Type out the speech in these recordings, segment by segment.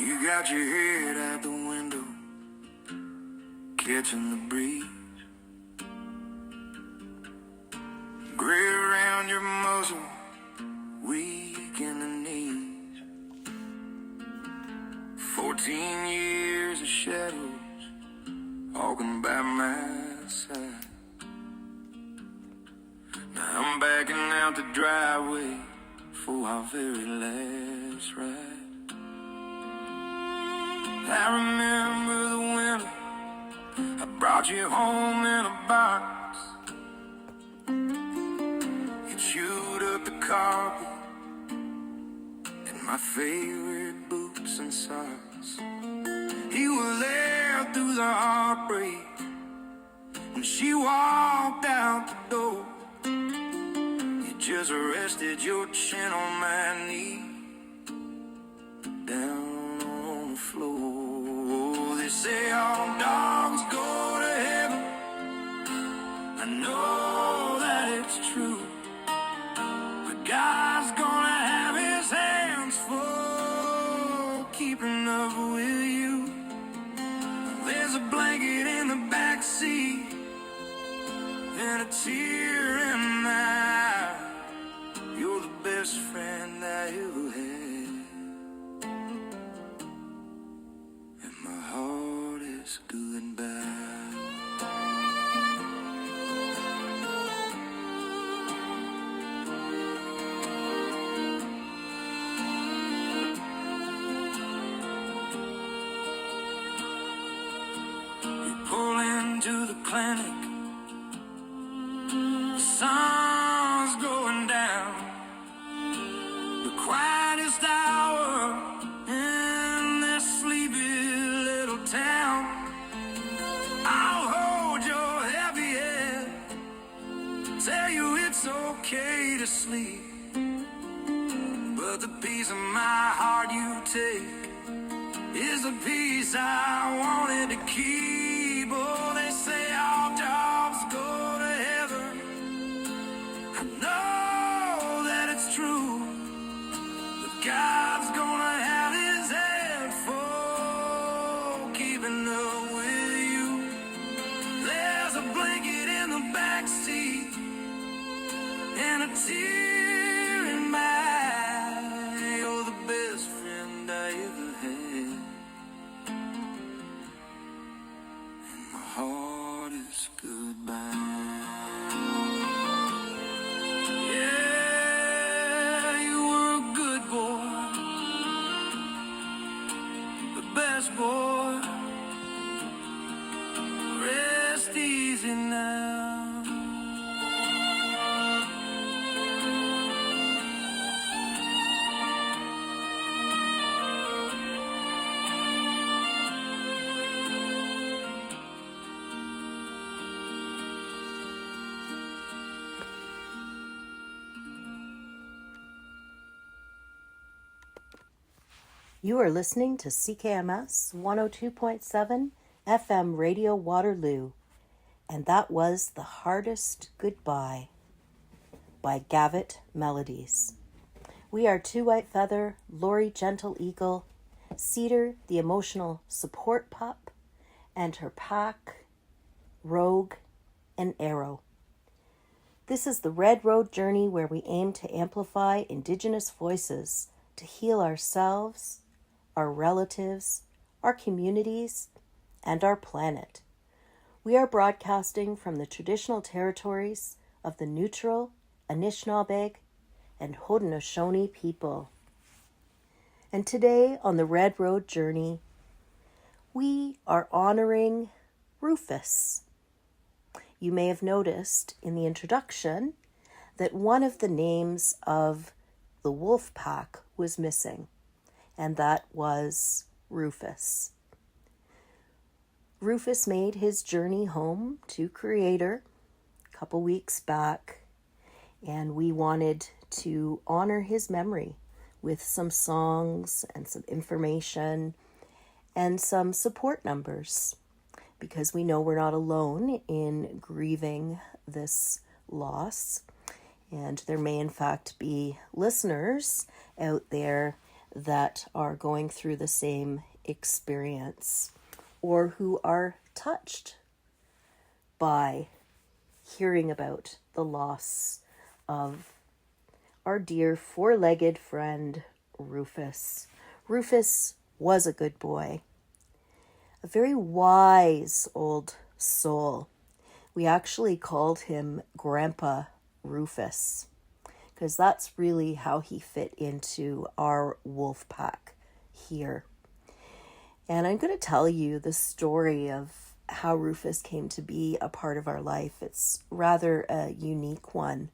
You got your head out the window, catching the breeze. Gray around your muzzle, weak in the knees. 14 years of shadows, walking by my side. Now I'm backing out the driveway for our very last ride. I remember the winter I brought you home in a box. You chewed up the carpet and my favorite boots and socks. You were there through the heartbreak when she walked out the door. You just rested your chin on my knee, down on the floor. They say all dogs go to heaven. I know that it's true, but God's gonna have his hands full keeping up with you. There's a blanket in the back seat and a tear in my eye. You're the best friend I ever had, and my heart is goodbye. You pull into the clinic, the sun's going down, the quietest hour in this sleepy little town. I'll hold your heavy head, tell you it's okay to sleep, but the piece of my heart you take is the piece I wanted to keep. Oh, they say all dogs go to heaven. I know that it's true, but God's gonna have his hand full keeping up with you. There's a blanket in the back seat and a tear in my eye. You're the best friend I ever had, and my heart is goodbye. Yeah, you were a good boy, the best boy. Rest easy now. You are listening to CKMS 102.7 FM Radio Waterloo, and that was The Hardest Goodbye by Gavit Melodies. We are Two White Feather, Lori Gentle Eagle, Cedar the Emotional Support Pup, and her pack, Rogue and Arrow. This is the Red Road journey where we aim to amplify Indigenous voices to heal ourselves, our relatives, our communities, and our planet. We are broadcasting from the traditional territories of the neutral Anishinaabeg and Haudenosaunee people. And today on the Red Road journey, we are honoring Rufus. You may have noticed in the introduction that one of the names of the wolf pack was missing, and that was Rufus. Rufus made his journey home to Creator a couple weeks back, and we wanted to honor his memory with some songs and some information and some support numbers, because we know we're not alone in grieving this loss, and there may in fact be listeners out there that are going through the same experience or who are touched by hearing about the loss of our dear four-legged friend Rufus. Rufus was a good boy, a very wise old soul. We actually called him Grandpa Rufus because that's really how he fit into our wolf pack here. And I'm going to tell you the story of how Rufus came to be a part of our life. It's rather a unique one.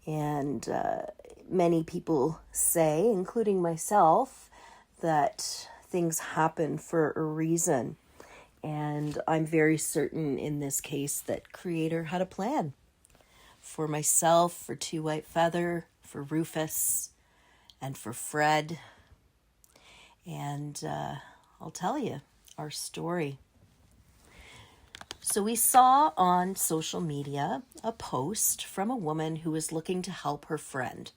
And many people say, including myself, that things happen for a reason. And I'm very certain in this case that Creator had a plan for myself, for Two White Feather, for Rufus, and for Fred. And I'll tell you our story. So we saw on social media a post from a woman who was looking to help her friend.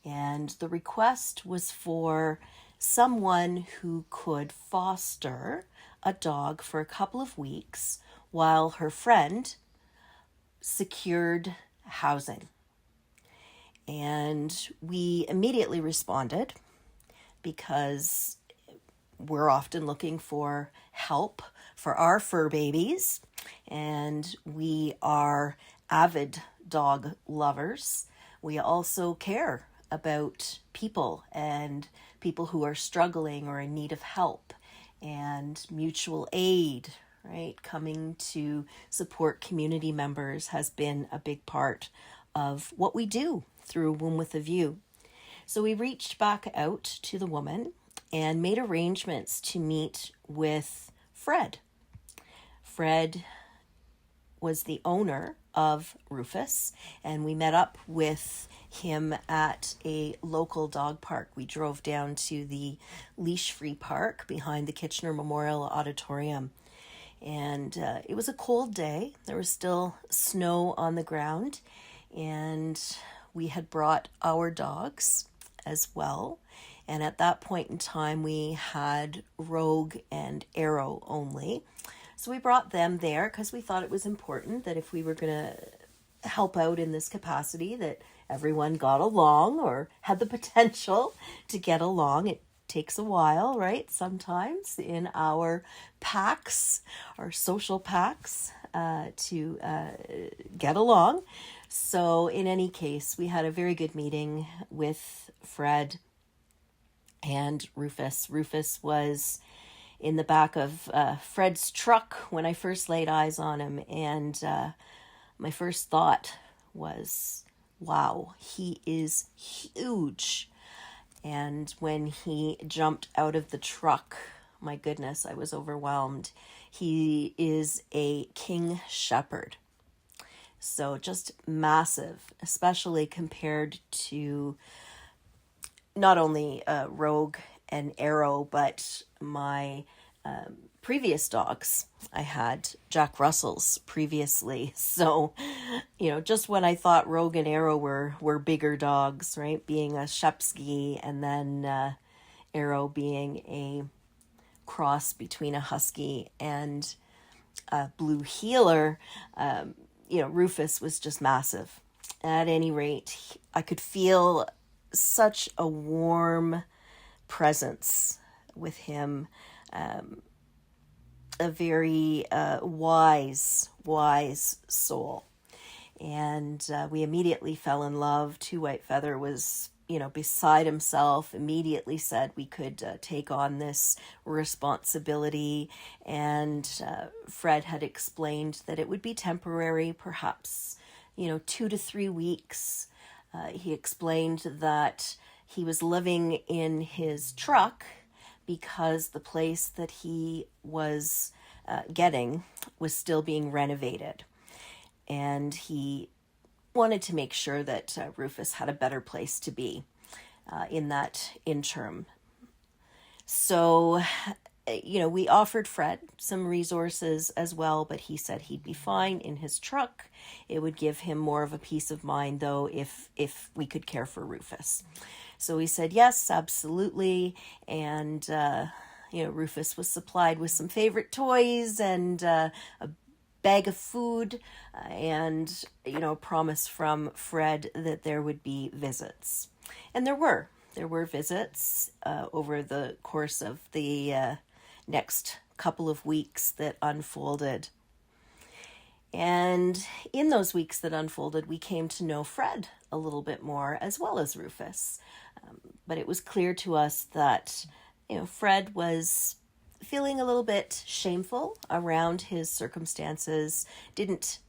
And the request was for someone who could foster a dog for a couple of weeks while her friend secured housing. And we immediately responded because we're often looking for help for our fur babies, and we are avid dog lovers. We also care about people and people who are struggling or in need of help, and mutual aid, right? Coming to support community members has been a big part of what we do through Womb with a View. So we reached back out to the woman and made arrangements to meet with Fred. Fred was the owner of Rufus, and we met up with him at a local dog park. We drove down to the leash-free park behind the Kitchener Memorial Auditorium. And it was a cold day. There was still snow on the ground, and we had brought our dogs as well. And at that point in time, we had Rogue and Arrow only. So we brought them there because we thought it was important that if we were going to help out in this capacity, that everyone got along or had the potential to get along. It takes a while, right? Sometimes in our packs, our social packs, to get along. So in any case, we had a very good meeting with Fred and Rufus. Rufus was in the back of Fred's truck when I first laid eyes on him. And my first thought was, wow, he is huge. And when he jumped out of the truck, my goodness, I was overwhelmed. He is a King Shepherd. So just massive, especially compared to not only Rogue and Arrow, but my previous dogs. I had Jack Russells previously. So, just when I thought Rogue and Arrow were bigger dogs, right? Being a Shepsky and then Arrow being a cross between a Husky and a Blue Heeler, Rufus was just massive. At any rate, I could feel such a warm presence with him, a very wise soul. And we immediately fell in love. Two White Feather was, beside himself, immediately said we could take on this responsibility. And Fred had explained that it would be temporary, perhaps, 2 to 3 weeks. He explained that he was living in his truck because the place that he was getting was still being renovated. And he wanted to make sure that Rufus had a better place to be in that interim. So, we offered Fred some resources as well, but he said he'd be fine in his truck. It would give him more of a peace of mind, though, if we could care for Rufus. So we said, yes, absolutely. And, Rufus was supplied with some favorite toys and a bag of food and, a promise from Fred that there would be visits. And there were. There were visits over the course of the next couple of weeks that unfolded. And in those weeks that unfolded, we came to know Fred a little bit more, as well as Rufus. But it was clear to us that, Fred was feeling a little bit shameful around his circumstances, didn't,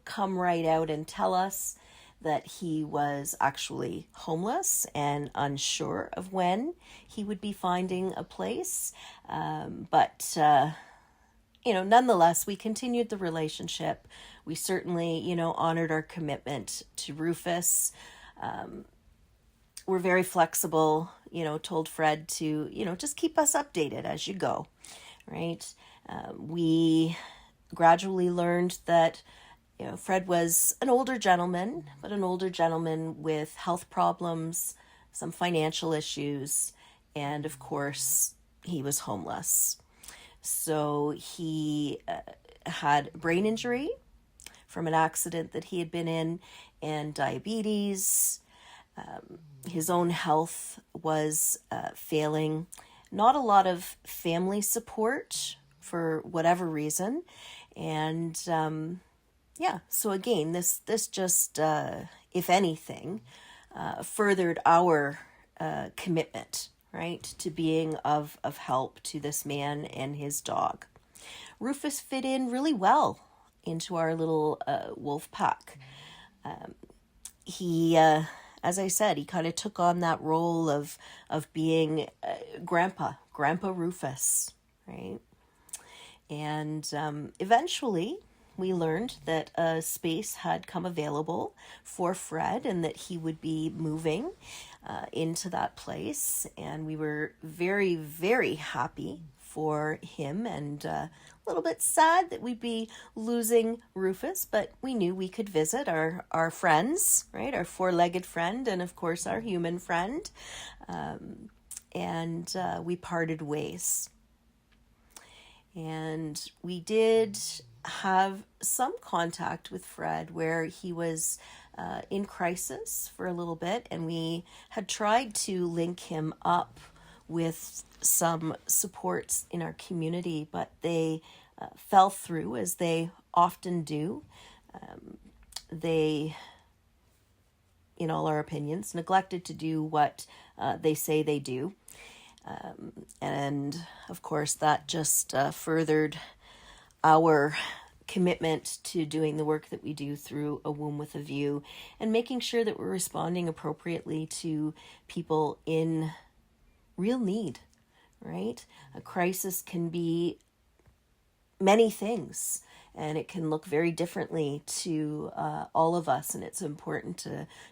come right out and tell us that he was actually homeless and unsure of when he would be finding a place. But nonetheless, we continued the relationship. We certainly, honored our commitment to Rufus. We're very flexible, told Fred to, just keep us updated as you go, right? We gradually learned that, Fred was an older gentleman, but an older gentleman with health problems, some financial issues, and of course, he was homeless. So he had brain injury from an accident that he had been in and diabetes. His own health was failing. Not a lot of family support for whatever reason. And so again, this just, if anything, furthered our commitment, right, to being of help to this man and his dog. Rufus fit in really well into our little wolf pack. He, as I said, he kind of took on that role of being Grandpa Rufus, right? And eventually we learned that a space had come available for Fred and that he would be moving into that place. And we were very, very happy for him and a little bit sad that we'd be losing Rufus, but we knew we could visit our friends, right? Our four-legged friend and, of course, our human friend. And we parted ways. And we did have some contact with Fred where he was in crisis for a little bit, and we had tried to link him up with some supports in our community, but they fell through, as they often do. They, in all our opinions, neglected to do what they say they do. And of course, that just furthered our commitment to doing the work that we do through A Womb with a View and making sure that we're responding appropriately to people in real need, right? A crisis can be many things, and it can look very differently to all of us, and it's important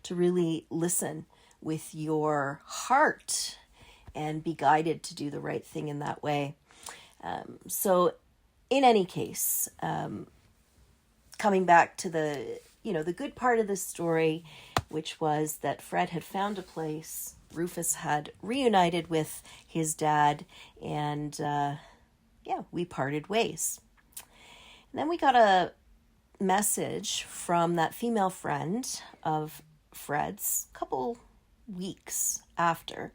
to really listen with your heart and be guided to do the right thing in that way. So in any case, coming back to the good part of the story, which was that Fred had found a place, Rufus had reunited with his dad, and we parted ways. And then we got a message from that female friend of Fred's a couple weeks after,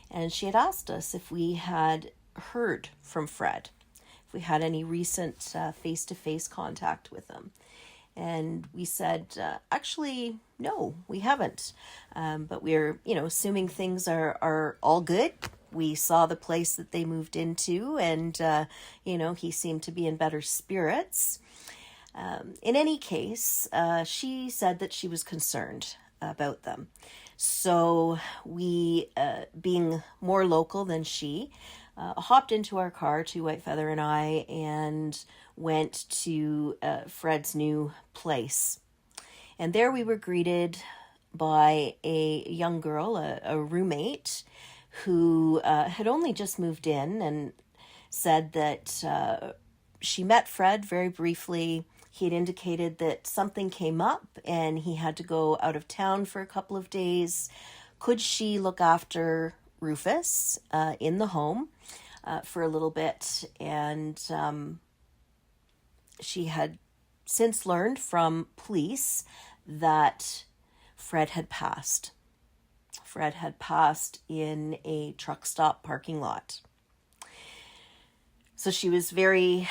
and she had asked us if we had heard from Fred, if we had any recent face-to-face contact with him. And we said, actually, no, we haven't. But we're, assuming things are all good. We saw the place that they moved into, and, he seemed to be in better spirits. In any case, she said that she was concerned about them. So we, being more local than she, hopped into our car, Two White Feather and I, and went to Fred's new place. And there we were greeted by a young girl, a roommate, who had only just moved in and said that she met Fred very briefly. He had indicated that something came up and he had to go out of town for a couple of days, could she look after Rufus in the home for a little bit. And she had since learned from police that Fred had passed. Fred had passed in a truck stop parking lot. So she was very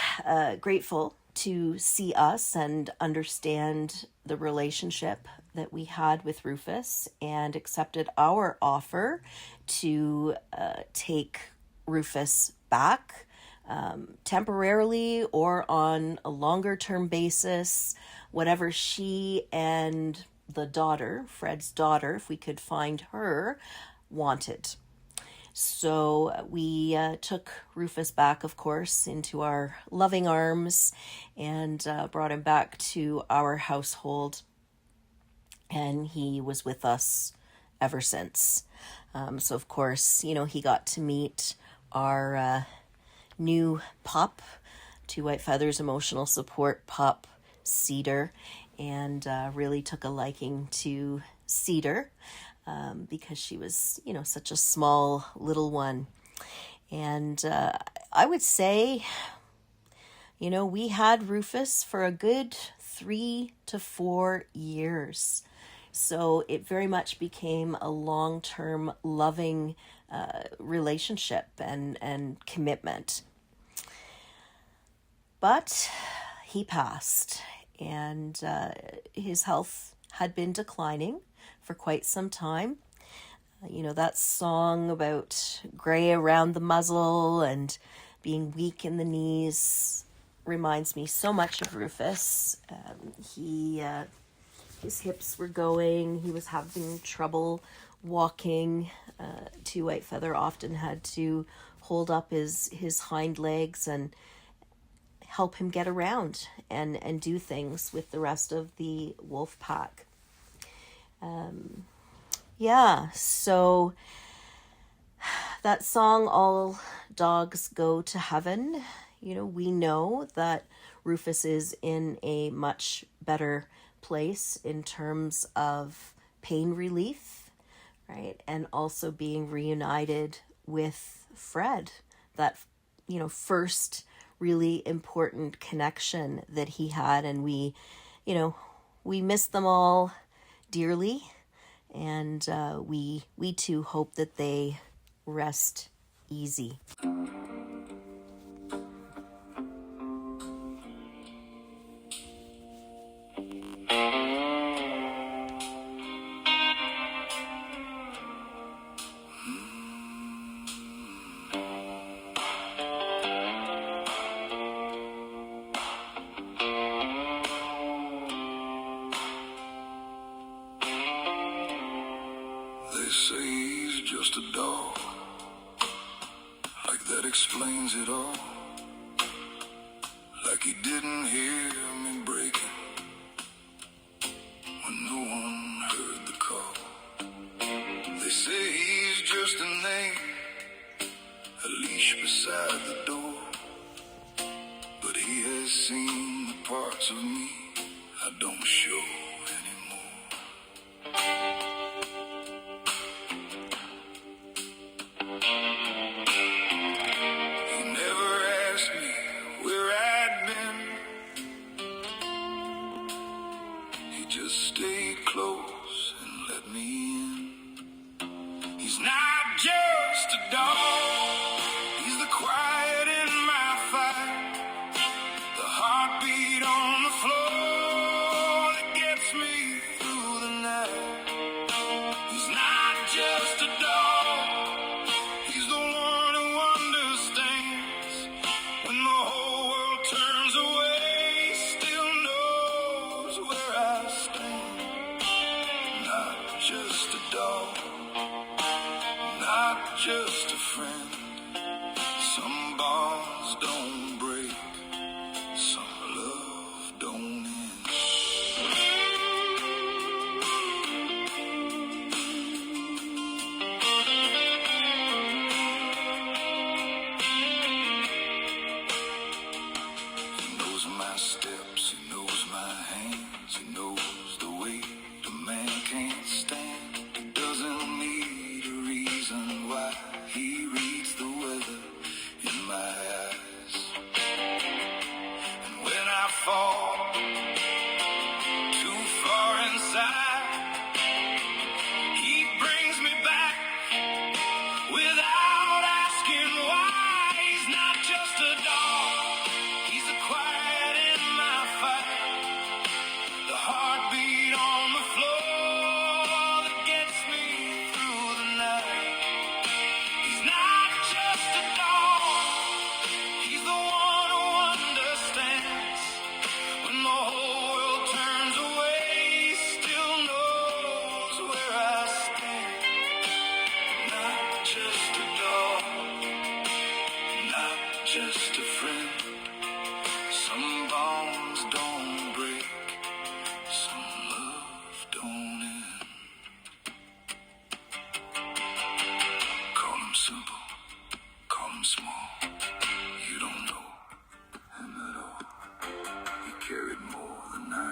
grateful to see us and understand the relationship that we had with Rufus, and accepted our offer to take Rufus back temporarily or on a longer term basis, whatever she and the daughter, Fred's daughter, if we could find her, wanted. So we took Rufus back, of course, into our loving arms, and brought him back to our household. And he was with us ever since. So, of course, he got to meet our new pup, Two White Feathers emotional support pup, Cedar, and really took a liking to Cedar because she was, such a small little one. And I would say, we had Rufus for a good 3 to 4 years. So it very much became a long-term loving relationship and commitment. But he passed, and his health had been declining for quite some time. That song about gray around the muzzle and being weak in the knees reminds me so much of Rufus. His hips were going. He was having trouble walking. Two White Feather often had to hold up his hind legs and help him get around and do things with the rest of the wolf pack. So that song, All Dogs Go to Heaven, we know that Rufus is in a much better place in terms of pain relief, right? And also being reunited with Fred, that, first really important connection that he had. And we miss them all dearly. And we too hope that they rest easy. They say he's just a dog, like that explains it all. Like he didn't hear me breaking when no one heard the call. They say he's just a name, a leash beside the door. But he has seen the parts of me I don't show anymore. Stay close and let me in. He's not just a dog, he's the quiet in my fight, the heartbeat on the floor that gets me through the night. He's not just a dog, he's the one who understands when the whole world turns away, still knows where I stand. Just a dog, not just a friend. Some bonds don't break, some love don't end. He knows my steps, he knows my hands, he knows the way the man can't stand. He doesn't need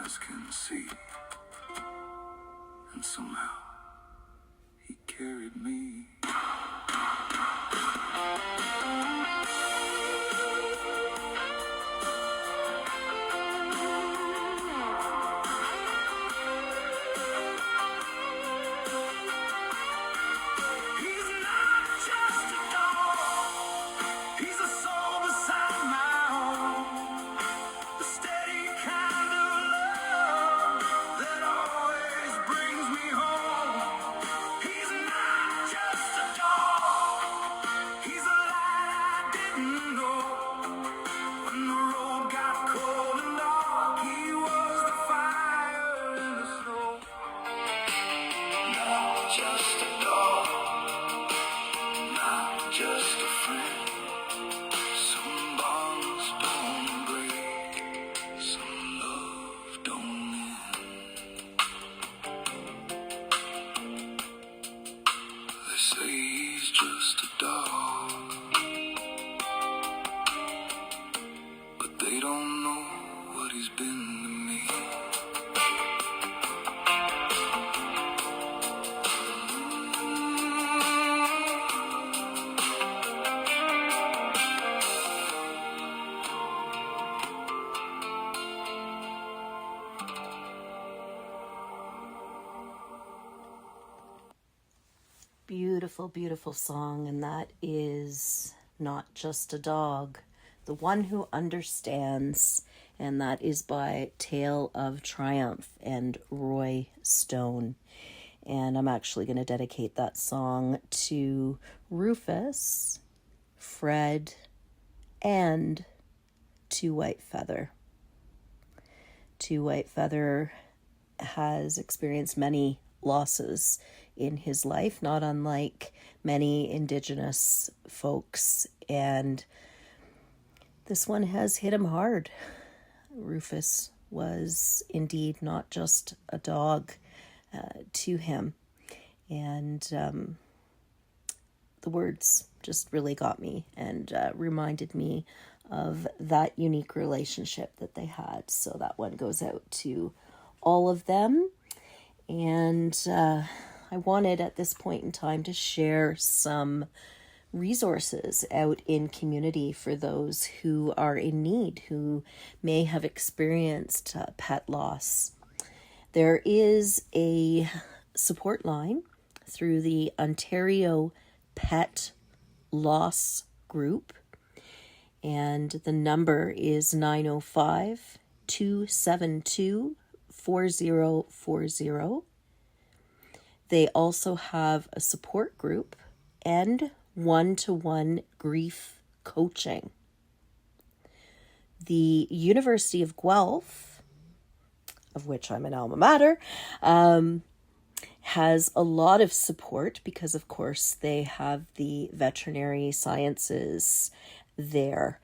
eyes can see. And somehow he carried me. He's not just a dog, he's a soul beside my own. The steady kind of love that always brings me home. He's not just a dog, he's a light I didn't know. When the road got cold and dark, he was the fire in the snow. Not just a dog, not just a friend. Some bonds don't break, some love don't end. They say he's just a dog, but they don't know what he's been to me. Beautiful, beautiful song, and that is Not Just a Dog, The One Who Understands, and that is by Tale of Triumph and Roy Stone. And I'm actually going to dedicate that song to Rufus, Fred, and Two White Feather. Two White Feather has experienced many losses in his life, not unlike many Indigenous folks, and this one has hit him hard. Rufus was indeed not just a dog to him, and the words just really got me and reminded me of that unique relationship that they had. So that one goes out to all of them. And I wanted at this point in time to share some resources out in community for those who are in need, who may have experienced pet loss. There is a support line through the Ontario Pet Loss Group, and the number is 905-272-4040. They also have a support group and one-to-one grief coaching. The University of Guelph, of which I'm an alma mater, has a lot of support because, of course, they have the veterinary sciences there.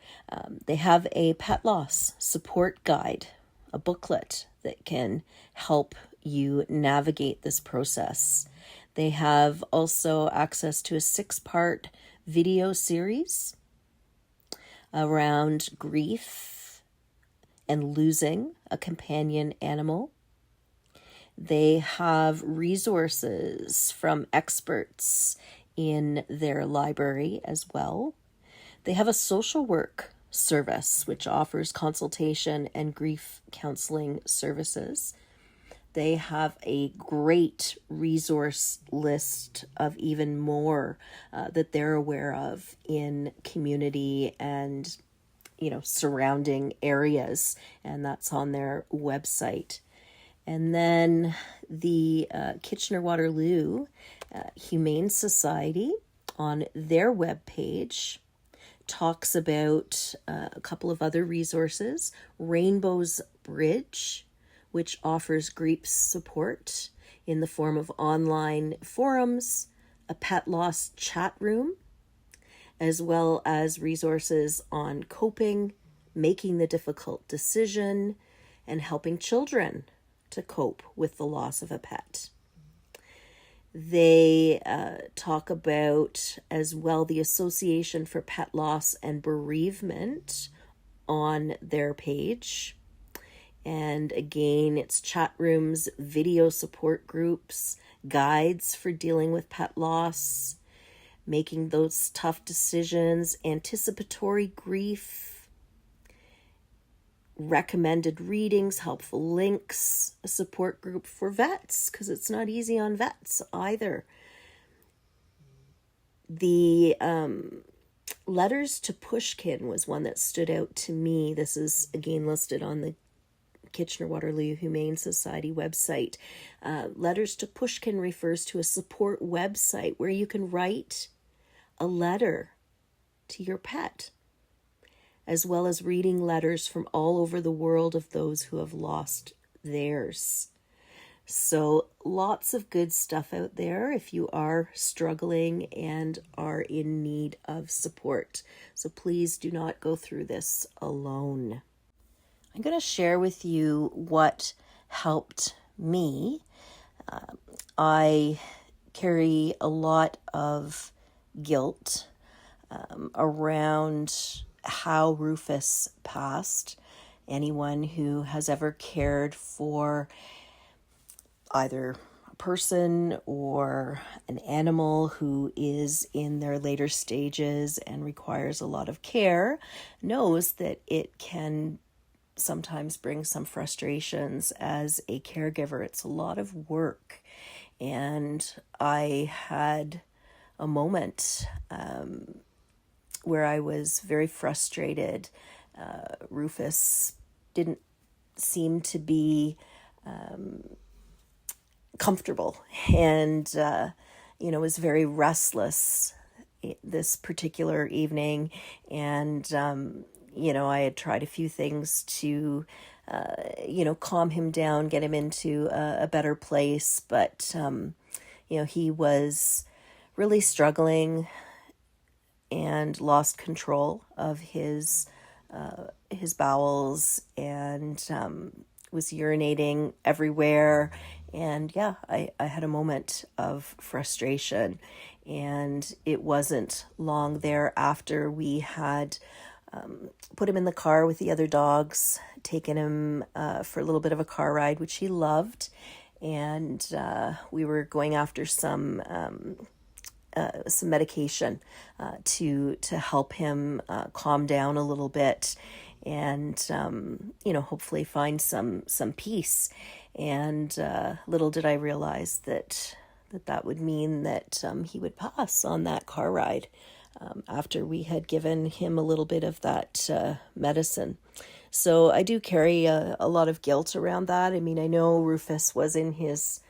They have a pet loss support guide, a booklet that can help you navigate this process. They have also access to a 6-part video series around grief and losing a companion animal. They have resources from experts in their library as well. They have a social work service which offers consultation and grief counseling services. They have a great resource list of even more that they're aware of in community and, surrounding areas, and that's on their website. And then the Kitchener-Waterloo Humane Society on their webpage talks about a couple of other resources. Rainbow's Bridge, which offers grief support in the form of online forums, a pet loss chat room, as well as resources on coping, making the difficult decision, and helping children to cope with the loss of a pet. They talk about as well the Association for Pet Loss and Bereavement on their page. And again, it's chat rooms, video support groups, guides for dealing with pet loss, making those tough decisions, anticipatory grief, recommended readings, helpful links, a support group for vets, because it's not easy on vets either. The letters to Pushkin was one that stood out to me. This is again listed on the Kitchener-Waterloo Humane Society website. Letters to Pushkin refers to a support website where you can write a letter to your pet, as well as reading letters from all over the world of those who have lost theirs. So lots of good stuff out there if you are struggling and are in need of support. So please do not go through this alone. I'm going to share with you what helped me. I carry a lot of guilt around how Rufus passed. Anyone who has ever cared for either a person or an animal who is in their later stages and requires a lot of care knows that it can sometimes bring some frustrations as a caregiver. It's a lot of work. And I had a moment where I was very frustrated. Rufus didn't seem to be comfortable and, was very restless this particular evening. And, I had tried a few things to, calm him down, get him into a better place. But, he was really struggling and lost control of his bowels and was urinating everywhere. And I had a moment of frustration. And it wasn't long thereafter we had put him in the car with the other dogs, taken him for a little bit of a car ride, which he loved. And we were going after some medication to help him calm down a little bit and, hopefully find some peace. And little did I realize that would mean that he would pass on that car ride after we had given him a little bit of that medicine. So I do carry a lot of guilt around that. I mean, I know Rufus was in his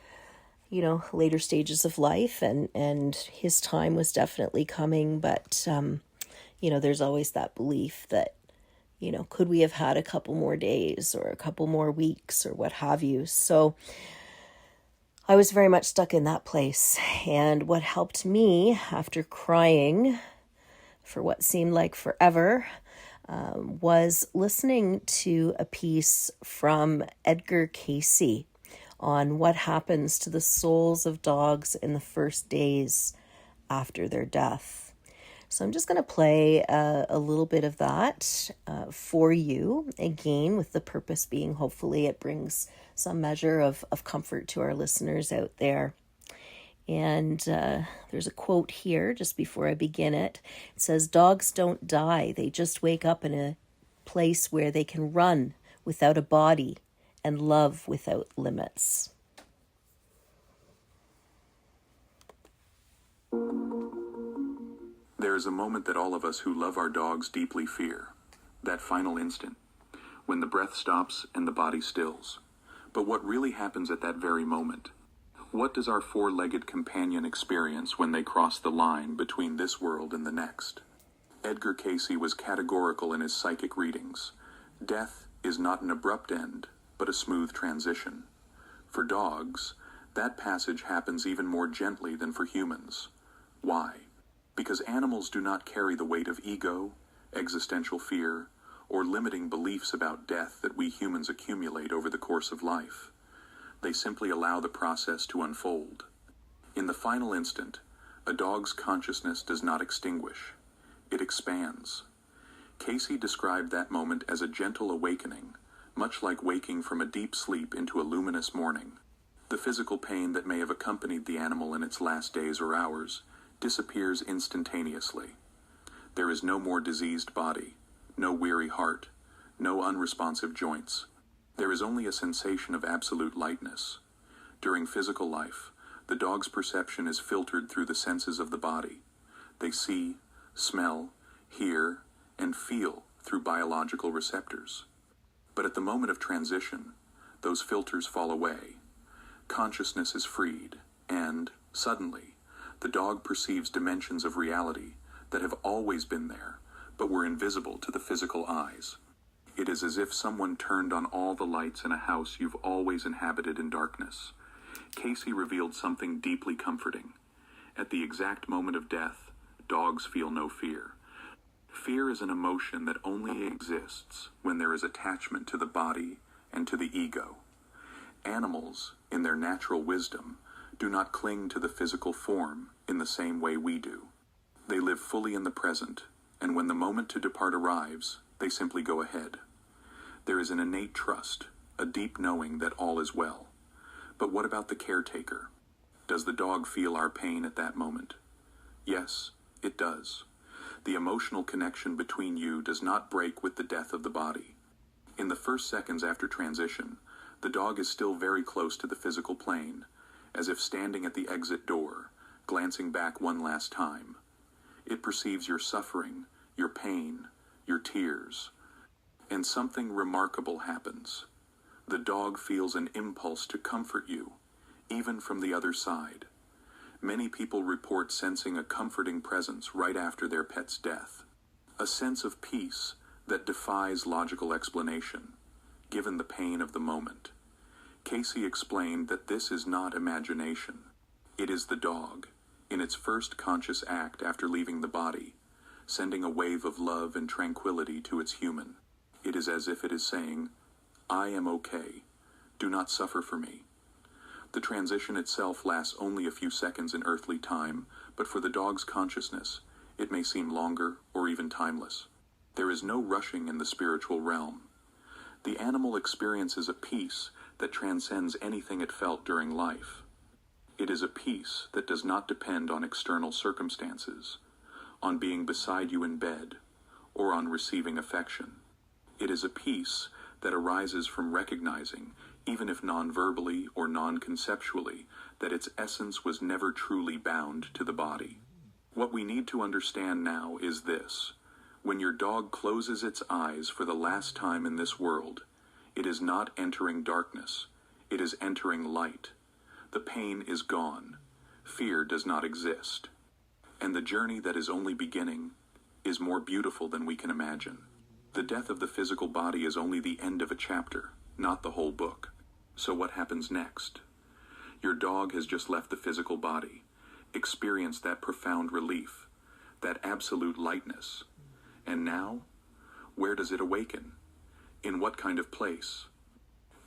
later stages of life and his time was definitely coming. But, there's always that belief that, could we have had a couple more days or a couple more weeks or what have you? So I was very much stuck in that place. And what helped me after crying for what seemed like forever was listening to a piece from Edgar Cayce on what happens to the souls of dogs in the first days after their death. So I'm just going to play a little bit of that for you, again, with the purpose being hopefully it brings some measure of comfort to our listeners out there. And there's a quote here just before I begin it. It says, "Dogs don't die. They just wake up in a place where they can run without a body and love without limits." There is a moment that all of us who love our dogs deeply fear. That final instant, when the breath stops and the body stills. But what really happens at that very moment? What does our four-legged companion experience when they cross the line between this world and the next? Edgar Cayce was categorical in his psychic readings. Death is not an abrupt end, but a smooth transition. For dogs, that passage happens even more gently than for humans. Why? Because animals do not carry the weight of ego, existential fear, or limiting beliefs about death that we humans accumulate over the course of life. They simply allow the process to unfold. In the final instant, a dog's consciousness does not extinguish. It expands. Cayce described that moment as a gentle awakening, Much like waking from a deep sleep into a luminous morning, the physical pain that may have accompanied the animal in its last days or hours disappears instantaneously. There is no more diseased body, no weary heart, no unresponsive joints. There is only a sensation of absolute lightness. During physical life, the dog's perception is filtered through the senses of the body. They see, smell, hear, and feel through biological receptors. But at the moment of transition, those filters fall away. Consciousness is freed, and, suddenly, the dog perceives dimensions of reality that have always been there, but were invisible to the physical eyes. It is as if someone turned on all the lights in a house you've always inhabited in darkness. Casey revealed something deeply comforting. At the exact moment of death, dogs feel no fear. Fear is an emotion that only exists when there is attachment to the body and to the ego. Animals, in their natural wisdom, do not cling to the physical form in the same way we do. They live fully in the present, and when the moment to depart arrives, they simply go ahead. There is an innate trust, a deep knowing that all is well. But what about the caretaker? Does the dog feel our pain at that moment? Yes, it does. The emotional connection between you does not break with the death of the body. In the first seconds after transition, the dog is still very close to the physical plane, as if standing at the exit door, glancing back one last time. It perceives your suffering, your pain, your tears. And something remarkable happens. The dog feels an impulse to comfort you, even from the other side. Many people report sensing a comforting presence right after their pet's death. A sense of peace that defies logical explanation, given the pain of the moment. Casey explained that this is not imagination. It is the dog, in its first conscious act after leaving the body, sending a wave of love and tranquility to its human. It is as if it is saying, "I am okay. Do not suffer for me." The transition itself lasts only a few seconds in earthly time, but for the dog's consciousness, it may seem longer or even timeless. There is no rushing in the spiritual realm. The animal experiences a peace that transcends anything it felt during life. It is a peace that does not depend on external circumstances, on being beside you in bed, or on receiving affection. It is a peace that arises from recognizing, even if non-verbally or non-conceptually, that its essence was never truly bound to the body. What we need to understand now is this: when your dog closes its eyes for the last time in this world, it is not entering darkness, it is entering light. The pain is gone, fear does not exist, and the journey that is only beginning is more beautiful than we can imagine. The death of the physical body is only the end of a chapter, not the whole book. So what happens next? Your dog has just left the physical body, experienced that profound relief, that absolute lightness. And now, where does it awaken? In what kind of place?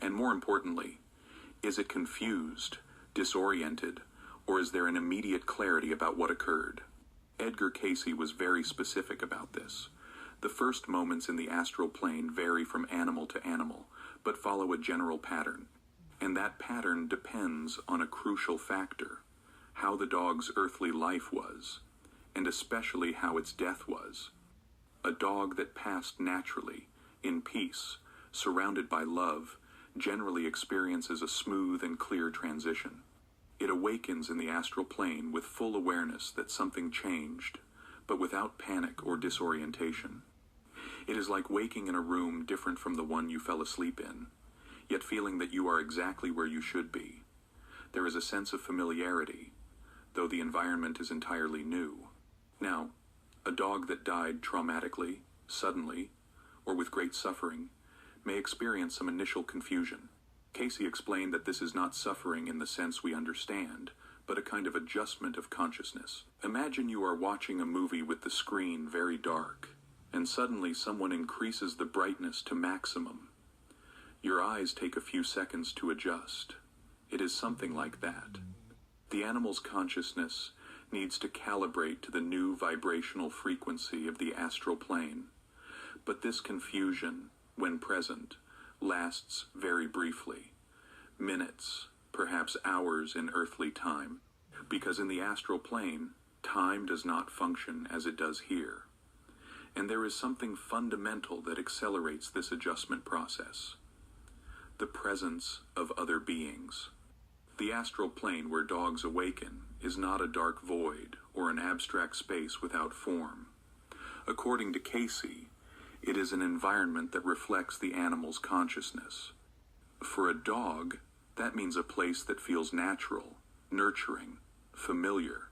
And more importantly, is it confused, disoriented, or is there an immediate clarity about what occurred? Edgar Casey was very specific about this. The first moments in the astral plane vary from animal to animal, but follow a general pattern. And that pattern depends on a crucial factor: how the dog's earthly life was, and especially how its death was. A dog that passed naturally, in peace, surrounded by love, generally experiences a smooth and clear transition. It awakens in the astral plane with full awareness that something changed, but without panic or disorientation. It is like waking in a room different from the one you fell asleep in, yet feeling that you are exactly where you should be. There is a sense of familiarity, though the environment is entirely new. Now, a dog that died traumatically, suddenly, or with great suffering, may experience some initial confusion. Casey explained that this is not suffering in the sense we understand, but a kind of adjustment of consciousness. Imagine you are watching a movie with the screen very dark, and suddenly someone increases the brightness to maximum. Your eyes take a few seconds to adjust. It is something like that. The animal's consciousness needs to calibrate to the new vibrational frequency of the astral plane. But this confusion, when present, lasts very briefly, minutes, perhaps hours in earthly time, because in the astral plane, time does not function as it does here. And there is something fundamental that accelerates this adjustment process: the presence of other beings. The astral plane where dogs awaken is not a dark void or an abstract space without form. According to Casey, it is an environment that reflects the animal's consciousness. For a dog, that means a place that feels natural, nurturing, familiar.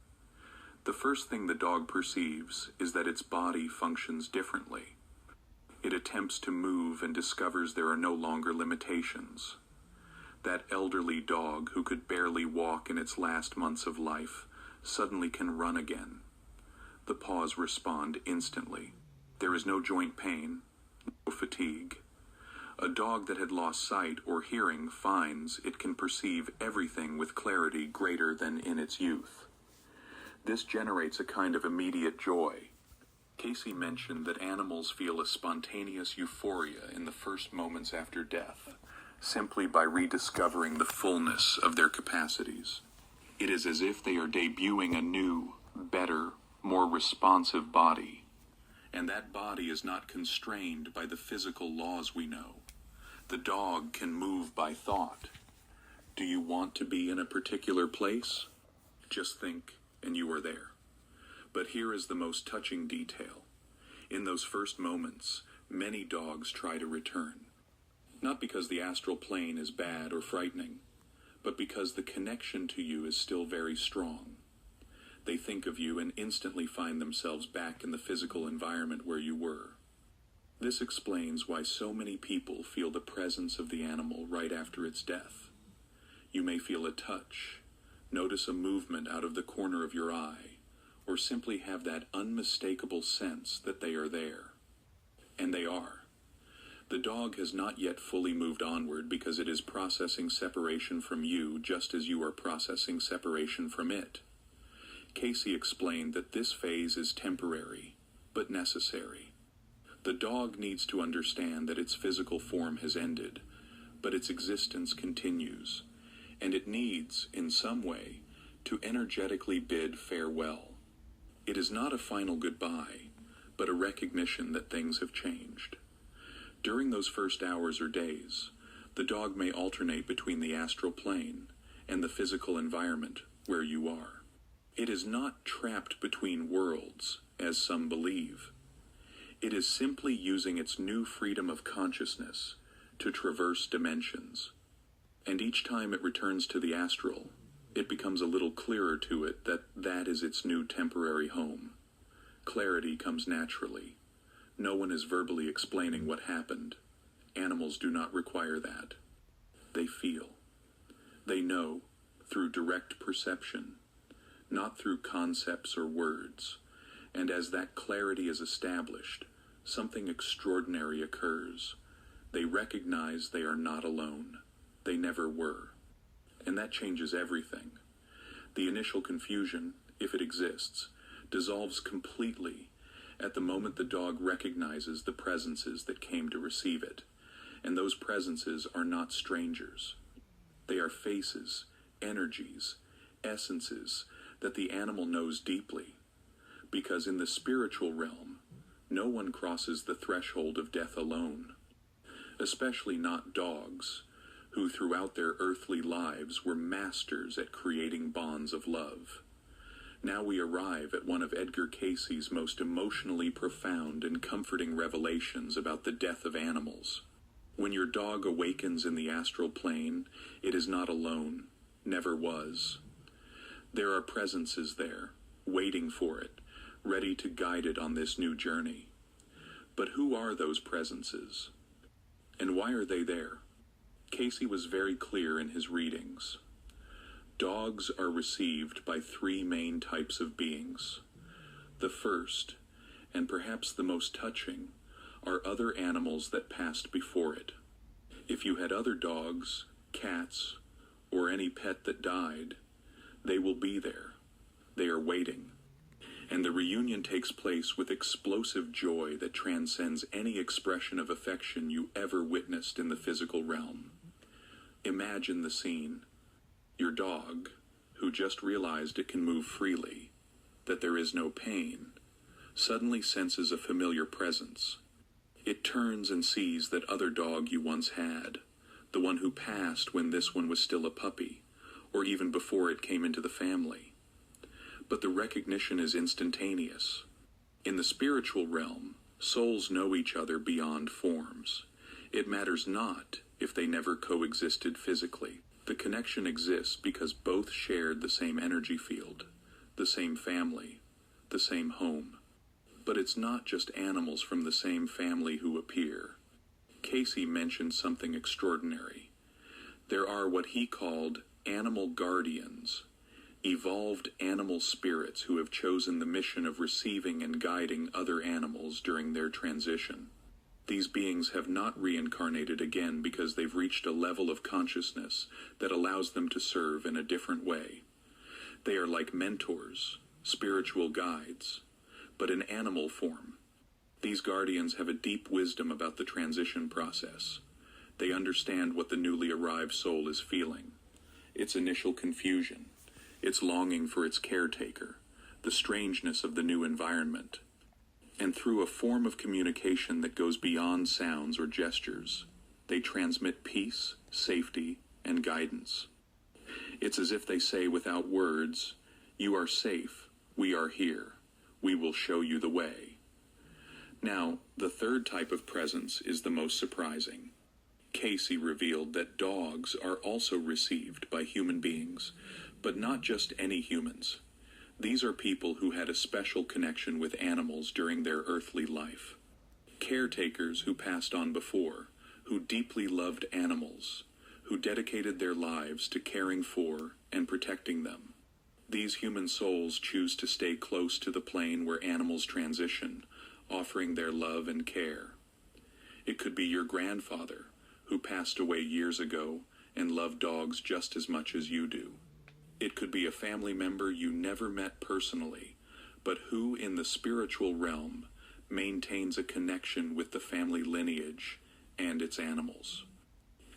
The first thing the dog perceives is that its body functions differently. It attempts to move and discovers there are no longer limitations. That elderly dog who could barely walk in its last months of life suddenly can run again. The paws respond instantly. There is no joint pain, no fatigue. A dog that had lost sight or hearing finds it can perceive everything with clarity greater than in its youth. This generates a kind of immediate joy. Casey mentioned that animals feel a spontaneous euphoria in the first moments after death, simply by rediscovering the fullness of their capacities. It is as if they are debuting a new, better, more responsive body. And that body is not constrained by the physical laws we know. The dog can move by thought. Do you want to be in a particular place? Just think, and you are there. But here is the most touching detail. In those first moments, many dogs try to return. Not because the astral plane is bad or frightening, but because the connection to you is still very strong. They think of you and instantly find themselves back in the physical environment where you were. This explains why so many people feel the presence of the animal right after its death. You may feel a touch, notice a movement out of the corner of your eye, or simply have that unmistakable sense that they are there. And they are. The dog has not yet fully moved onward because it is processing separation from you just as you are processing separation from it. Casey explained that this phase is temporary, but necessary. The dog needs to understand that its physical form has ended, but its existence continues, and it needs, in some way, to energetically bid farewell. It is not a final goodbye, but a recognition that things have changed. During those first hours or days, the dog may alternate between the astral plane and the physical environment where you are. It is not trapped between worlds, as some believe. It is simply using its new freedom of consciousness to traverse dimensions. And each time it returns to the astral, it becomes a little clearer to it that that is its new temporary home. Clarity comes naturally. No one is verbally explaining what happened. Animals do not require that. They feel. They know through direct perception, not through concepts or words. And as that clarity is established, something extraordinary occurs. They recognize they are not alone. They never were. And that changes everything. The initial confusion, if it exists, dissolves completely at the moment the dog recognizes the presences that came to receive it. And those presences are not strangers. They are faces, energies, essences that the animal knows deeply. Because in the spiritual realm, no one crosses the threshold of death alone. Especially not dogs, who throughout their earthly lives were masters at creating bonds of love. Now we arrive at one of Edgar Casey's most emotionally profound and comforting revelations about the death of animals. When your dog awakens in the astral plane, it is not alone, never was. There are presences there, waiting for it, ready to guide it on this new journey. But who are those presences? And why are they there? Casey was very clear in his readings. Dogs are received by three main types of beings. The first, and perhaps the most touching, are other animals that passed before it. If you had other dogs, cats, or any pet that died, they will be there. They are waiting. and the reunion takes place with explosive joy that transcends any expression of affection you ever witnessed in the physical realm. Imagine the scene. Your dog, who just realized it can move freely, that there is no pain, suddenly senses a familiar presence. It turns and sees that other dog you once had, the one who passed when this one was still a puppy, or even before it came into the family. But the recognition is instantaneous. In the spiritual realm, souls know each other beyond forms. It matters not if they never coexisted physically. The connection exists because both shared the same energy field, the same family, the same home. But it's not just animals from the same family who appear. Casey mentioned something extraordinary. There are what he called animal guardians, evolved animal spirits who have chosen the mission of receiving and guiding other animals during their transition. These beings have not reincarnated again because they've reached a level of consciousness that allows them to serve in a different way. They are like mentors, spiritual guides, but in animal form. These guardians have a deep wisdom about the transition process. They understand what the newly arrived soul is feeling, its initial confusion, its longing for its caretaker, the strangeness of the new environment. And through a form of communication that goes beyond sounds or gestures, they transmit peace, safety, and guidance. It's as if they say without words, "You are safe, we are here. We will show you the way." Now, the third type of presence is the most surprising. Casey revealed that dogs are also received by human beings, but not just any humans. These are people who had a special connection with animals during their earthly life. Caretakers who passed on before, who deeply loved animals, who dedicated their lives to caring for and protecting them. These human souls choose to stay close to the plane where animals transition, offering their love and care. It could be your grandfather, who passed away years ago and loved dogs just as much as you do. It could be a family member you never met personally, but who in the spiritual realm maintains a connection with the family lineage and its animals.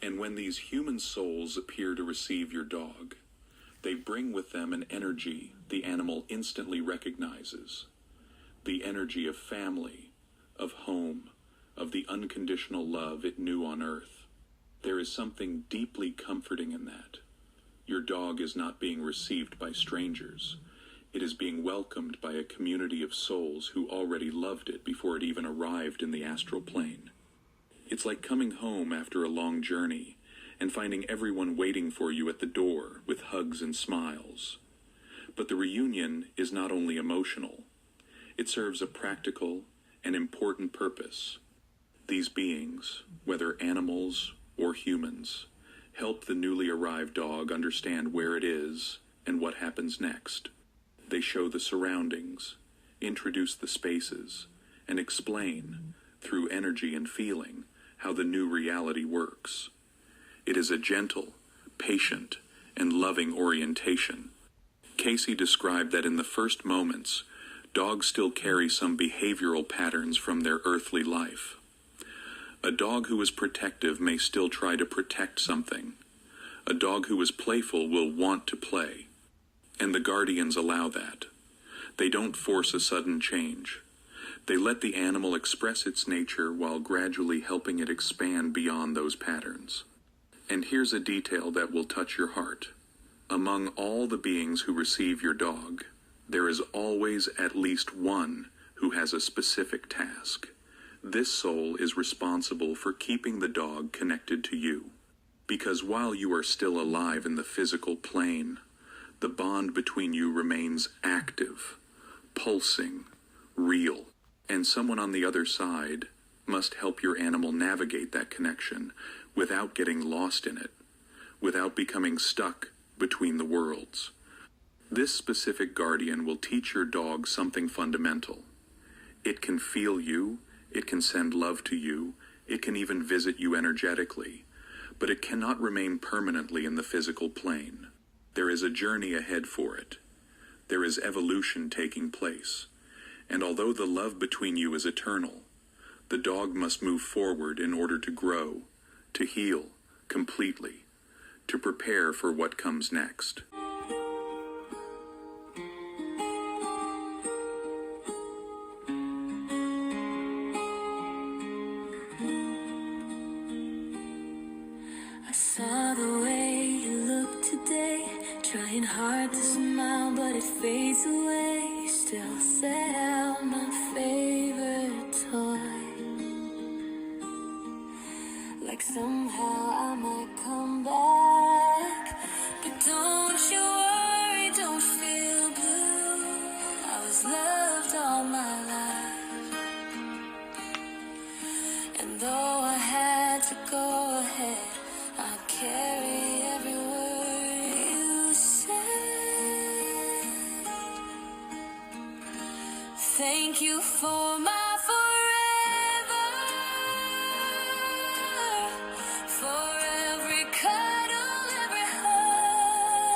And when these human souls appear to receive your dog, they bring with them an energy the animal instantly recognizes. The energy of family, of home, of the unconditional love it knew on earth. There is something deeply comforting in that. Your dog is not being received by strangers. It is being welcomed by a community of souls who already loved it before it even arrived in the astral plane. It's like coming home after a long journey and finding everyone waiting for you at the door with hugs and smiles. But the reunion is not only emotional. It serves a practical and important purpose. These beings, whether animals or humans, help the newly arrived dog understand where it is and what happens next. They show the surroundings, introduce the spaces, and explain, through energy and feeling, how the new reality works. It is a gentle, patient, and loving orientation. Casey described that in the first moments, dogs still carry some behavioral patterns from their earthly life. A dog who is protective may still try to protect something. A dog who is playful will want to play. And the guardians allow that. They don't force a sudden change. They let the animal express its nature while gradually helping it expand beyond those patterns. And here's a detail that will touch your heart. Among all the beings who receive your dog, there is always at least one who has a specific task. This soul is responsible for keeping the dog connected to you. Because while you are still alive in the physical plane, the bond between you remains active, pulsing, real. And someone on the other side must help your animal navigate that connection without getting lost in it, without becoming stuck between the worlds. This specific guardian will teach your dog something fundamental. It can feel you, it can send love to you, it can even visit you energetically, but it cannot remain permanently in the physical plane. There is a journey ahead for it. there is evolution taking place. And although the love between you is eternal, the dog must move forward in order to grow, to heal completely, to prepare for what comes next. I saw the way you look today, trying hard to smile, but it fades away. You still sell my favorite toy, like somehow I might come back. But don't you worry, don't feel blue. I was loved all my life, and though I had to go ahead, I carry every word you said. Thank you for my forever, for every cuddle, every hug,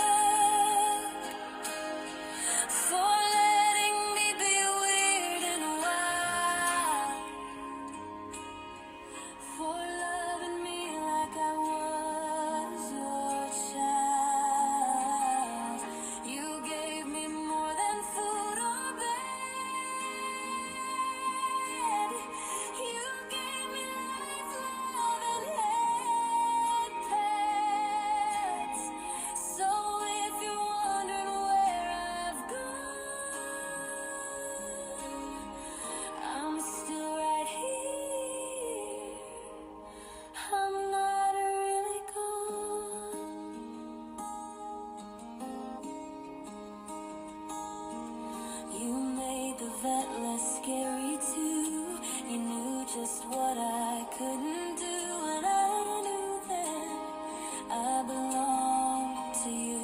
for letting me be weird and wild, for loving me like I was your child. You gave me more than food or bed. You gave me life, love, and head pets. So if you're wondering where I've gone, I'm still right here. I'm not really gone. You made the vet less scary too. You knew just what I couldn't do, and I knew then I belonged to you.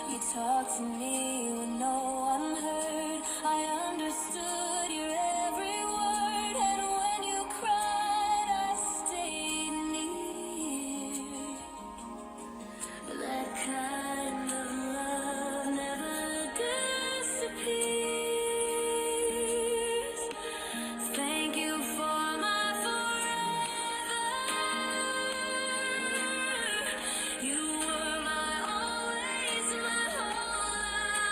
You talked to me when no one heard. I understood your every word, and when you cried, I stayed near. That kind of love never disappears. Thank you for my forever. You were my always, my whole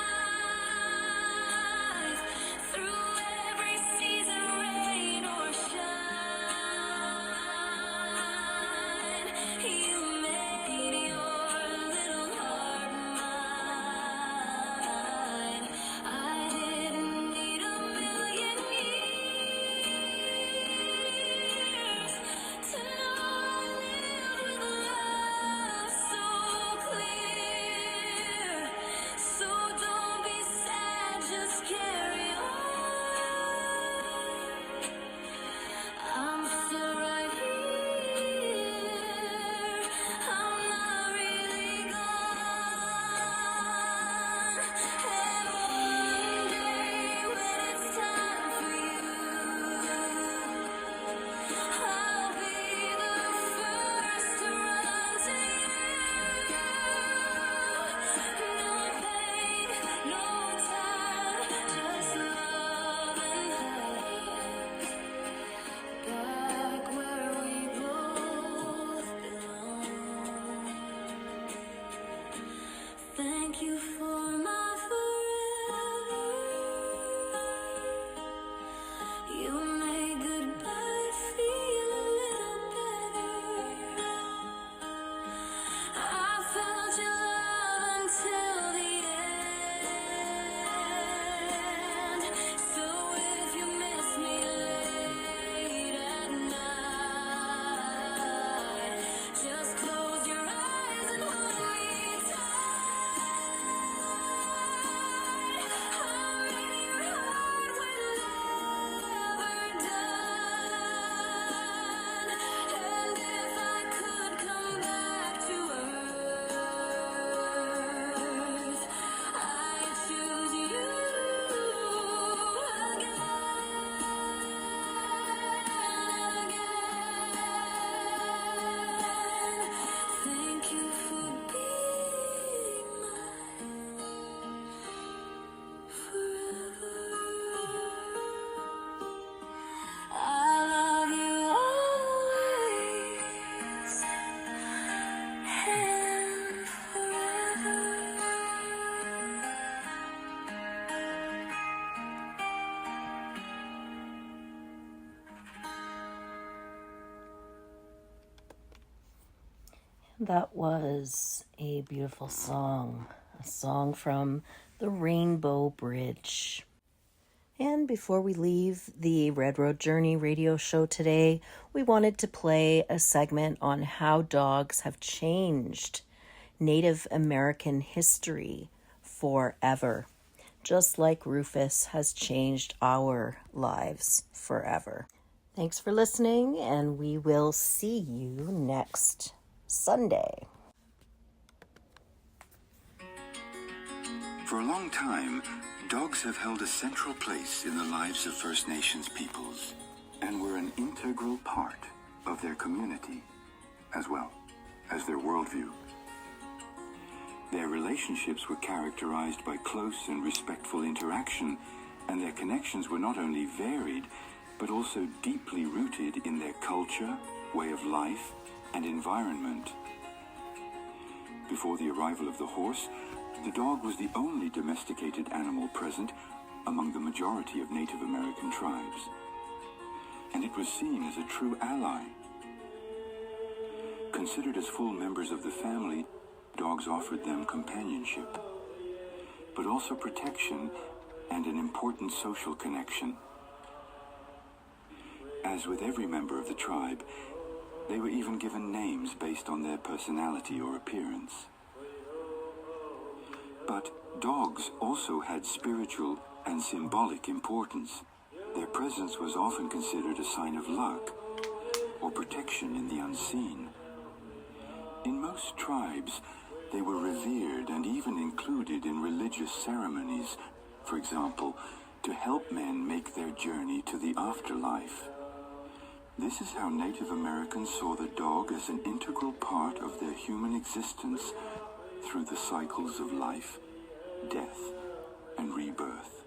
That was a beautiful song, a song from the Rainbow Bridge. And before we leave the Red Road Journey radio show today, we wanted to play a segment on how dogs have changed Native American history forever, just like Rufus has changed our lives forever. Thanks for listening, and we will see you next Sunday. For a long time, dogs have held a central place in the lives of First Nations peoples and were an integral part of their community, as well as their worldview. Their relationships were characterized by close and respectful interaction, and their connections were not only varied, but also deeply rooted in their culture, way of life, and environment. Before the arrival of the horse, the dog was the only domesticated animal present among the majority of Native American tribes, and it was seen as a true ally. Considered as full members of the family, dogs offered them companionship, but also protection and an important social connection. As with every member of the tribe, they were even given names based on their personality or appearance. But dogs also had spiritual and symbolic importance. Their presence was often considered a sign of luck or protection in the unseen. In most tribes, they were revered and even included in religious ceremonies, for example, to help men make their journey to the afterlife. This is how Native Americans saw the dog as an integral part of their human existence through the cycles of life, death, and rebirth.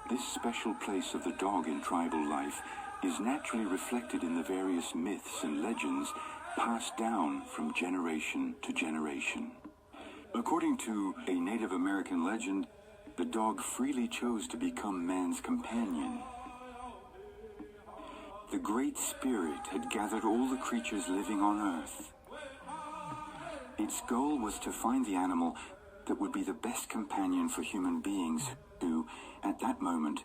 This special place of the dog in tribal life is naturally reflected in the various myths and legends passed down from generation to generation. According to a Native American legend, the dog freely chose to become man's companion. The Great Spirit had gathered all the creatures living on Earth. Its goal was to find the animal that would be the best companion for human beings who, at that moment,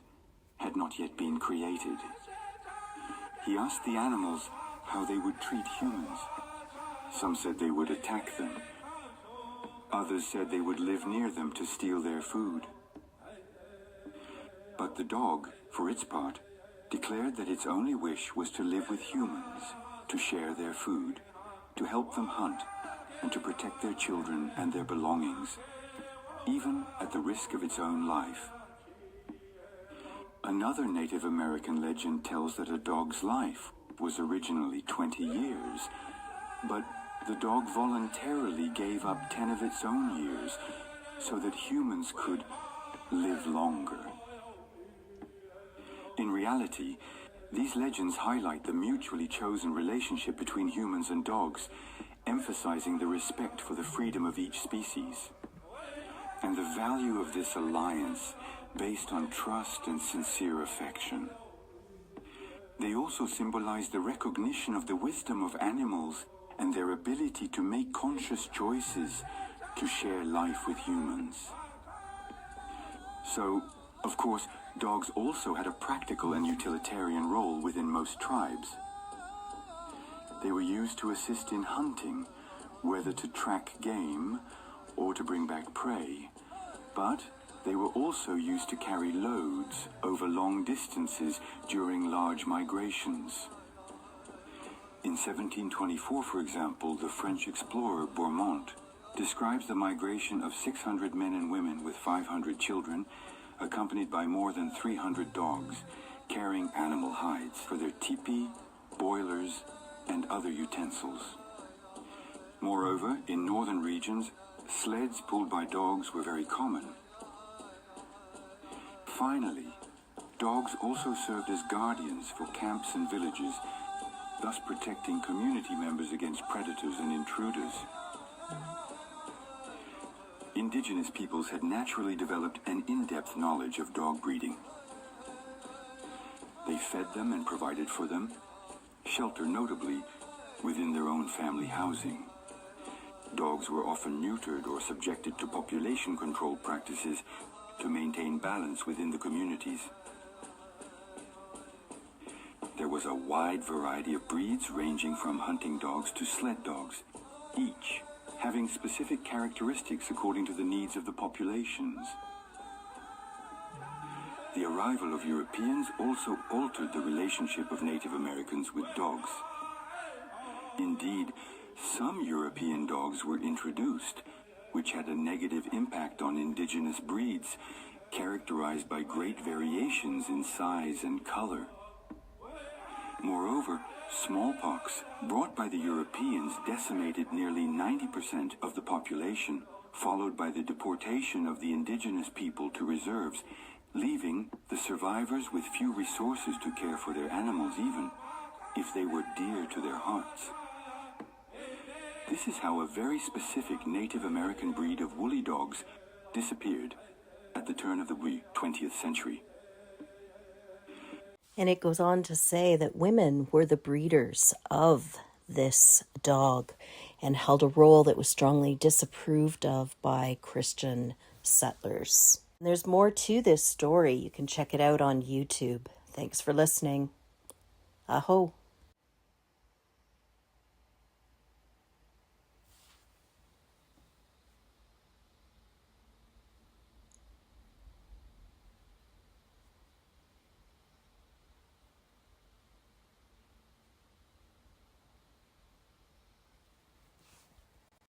had not yet been created. He asked the animals how they would treat humans. Some said they would attack them. Others said they would live near them to steal their food. But the dog, for its part, declared that its only wish was to live with humans, to share their food, to help them hunt, and to protect their children and their belongings, even at the risk of its own life. Another Native American legend tells that a dog's life was originally 20 years, but the dog voluntarily gave up 10 of its own years so that humans could live longer. In reality, these legends highlight the mutually chosen relationship between humans and dogs, emphasizing the respect for the freedom of each species, and the value of this alliance based on trust and sincere affection. They also symbolize the recognition of the wisdom of animals and their ability to make conscious choices to share life with humans. So, of course, dogs also had a practical and utilitarian role within most tribes. They were used to assist in hunting, whether to track game or to bring back prey, but they were also used to carry loads over long distances during large migrations. In 1724, for example, the French explorer Bourmont describes the migration of 600 men and women with 500 children, accompanied by more than 300 dogs, carrying animal hides for their teepee, boilers, and other utensils. Moreover, in northern regions, sleds pulled by dogs were very common. Finally, dogs also served as guardians for camps and villages, thus protecting community members against predators and intruders. Indigenous peoples had naturally developed an in-depth knowledge of dog breeding. They fed them and provided for them. Shelter, notably, within their own family housing. Dogs were often neutered or subjected to population control practices to maintain balance within the communities. There was a wide variety of breeds ranging from hunting dogs to sled dogs, each having specific characteristics according to the needs of the populations. The arrival of Europeans also altered the relationship of Native Americans with dogs. Indeed, some European dogs were introduced, which had a negative impact on indigenous breeds, characterized by great variations in size and color. Moreover, smallpox, brought by the Europeans, decimated nearly 90% of the population, followed by the deportation of the indigenous people to reserves, leaving the survivors with few resources to care for their animals, even if they were dear to their hearts. This is how a very specific Native American breed of woolly dogs disappeared at the turn of the 20th century. And it goes on to say that women were the breeders of this dog and held a role that was strongly disapproved of by Christian settlers. And there's more to this story. You can check it out on YouTube. Thanks for listening. Aho.